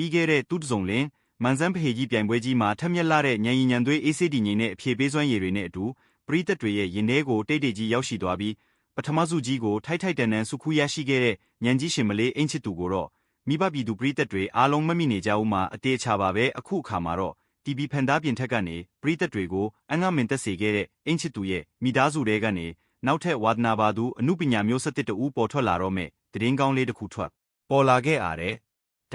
ပြီးခဲ့တဲ့သူ့တစုံလင်မန်စန်းဖဟေကြီးပြိုင်ပွဲကြီးမှာထက်မြက်လာတဲ့ညံရီညံသွေးအေးဆေးတည်ငြိမ်တဲ့အဖြေပေးစွမ်းရည်တွေနဲ့အတူပရိသတ်တွေရဲ့ရင်ထဲကိုတိတ်တိတ်ကြီးရောက်ရှိသွားပြီးပထမစုကြီးကိုထိုက်ထိုက်တန်တန်စုခူးရရှိခဲ့တဲ့ညံကြီးရှင်မလေးအင်ချစ်သူကိုတော့မိဘပြည်သူပရိသတ်တွေအားလုံးမမိနေကြဘူးမှာအသေးချပါပဲအခုအခါမှာတော့ TV ဖန်သားပြင်ထက်ကနေပရိသတ်တွေကိုအငှမင်သက်စေခဲ့တဲ့အင်ချစ်သူရဲ့မိသားစုတွေကနေနောက်ထပ်ဝါသနာပါသူအမှုပညာမျိုးဆက်တစ်တူပေါ်ထွက်လာတော့မဲ့သတင်းကောင်းလေးတစ်ခုထွက်ပေါ်လာခဲ့ရတယ်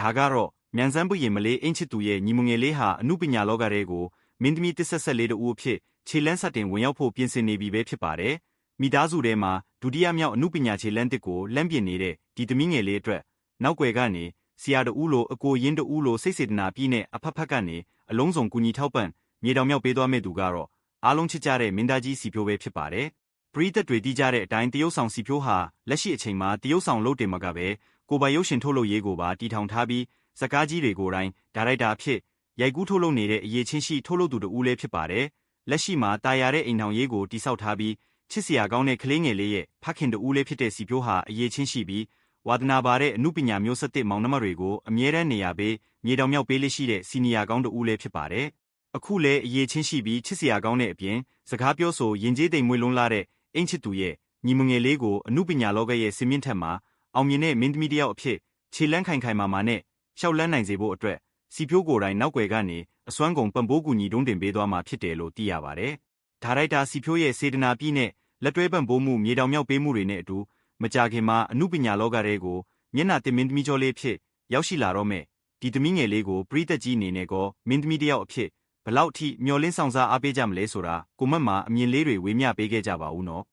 ဒါကတော့မြန်စန်းပွေမလေးအင်ချစ်သူရဲ့ညီမငယ်လေးဟာအမှုပညာလောကတွေကိုမင်းသမီးတစ်ဆက်ဆက်လေးတူအဖြစ်ခြေလန်းဆက်တင်ဝင်ရောက်ဖို့ပြင်ဆင်နေပြီပဲဖြစ်ပါတယ်မိသားစုထဲမှာဒုတိယမြောက်အမှုပညာခြေလန်းတစ်ကိုလမ်းပြင်နေတဲ့ဒီသမီးငယ်လေးအတွက်နောက်ွယ်ကနေဆရာတူလိုအကိုရင်းတူလိုစိတ်စေတနာပြည့်နဲ့အဖက်ဖက်ကနေအလုံးစုံကူညီထောက်ပံ့မြေတောင်မြောက်ပေးသွားမဲ့သူကတော့အားလုံးချစ်ကြတဲ့မင်းသားကြီးစီဖြိုးပဲဖြစ်ပါတယ်ပရိသတ်တွေတီးကြတဲ့အတိုင်းတရုတ်ဆောင်စီဖြိုးဟာလက်ရှိအချိန်မှာတရုတ်ဆောင်လုပ်တင်မှာကပဲကိုပိုင်ရုပ်ရှင်ထုတ်လုပ်ရေးကိုပါတီထောင်ထားပြီးစကားကြီးတွေကိုယ်တိုင်ဒါရိုက်တာဖြစ်ရိုက်ကူးထုတ်လုပ်နေတဲ့အရေးချင်းရှိထုတ်လုပ်သူတူလည်းဖြစ်ပါတယ်လက်ရှိမှာတာယာတဲ့အိမ်ထောင်ရေးကိုတိစောက်ထားပြီးချစ်စရာကောင်းတဲ့ကလေးငယ်လေးရဲ့ဖခင်တူလည်းဖြစ်တဲ့စီဖြိုးဟာအရေးချင်းရှိပြီးဝါသနာပါတဲ့အမှုပညာမျိုးဆက်တစ်မောင်နှမတွေကိုအမြဲတမ်းနေရာပေးမြေတောင်မြောက်ပေးလိရှိတဲ့စီနီယာကောင်းတူလည်းဖြစ်ပါတယ်အခုလည်းအရေးချင်းရှိပြီးချစ်စရာကောင်းတဲ့အပြင်စကားပြောဆိုယဉ်ကျေးသိမ်မွေ့လွန်းလာတဲ့အင်ချစ်သူရဲ့ညီမငယ်လေးကိုအမှုပညာလောကရဲ့စင်မြင့်ထက်မှာအောင်မြင်တဲ့မင်းသမီးတစ်ယောက်အဖြစ်ခြေလန်းခိုင်ခိုင်မာမာနဲ့ရှောက်လန်းနိုင်စေဖို့အတွက်စီဖြိုးကိုယ်တိုင်နောက်ွယ်ကနေအစွမ်းကုန်ပံ့ပိုးကူညီတွန်းတင်ပေးသွားမှာဖြစ်တယ်လို့သိရပါတယ်ဒါရိုက်တာစီဖြိုးရဲ့စေတနာပြည့်နဲ့လက်တွဲပံ့ပိုးမှုမြေတောင်မြောက်ပေးမှုတွေနဲ့အတူမကြာခင်မှာအမှုပညာလောကတွေကိုမျက်နှာတင်မင်းသမီးကျော်လေးဖြစ်ရောက်ရှိလာတော့မဲ့ဒီသမီးငယ်လေးကိုပရိသတ်ကြီးအနေနဲ့ကောမင်းသမီးတစ်ယောက်အဖြစ်ဘလောက်ထိမျောလင်းဆောင်စားအားပေးကြမလဲဆိုတာကိုမတ်မှာအမြင်လေးတွေဝေမျှပေးခဲ့ကြပါဦးနော်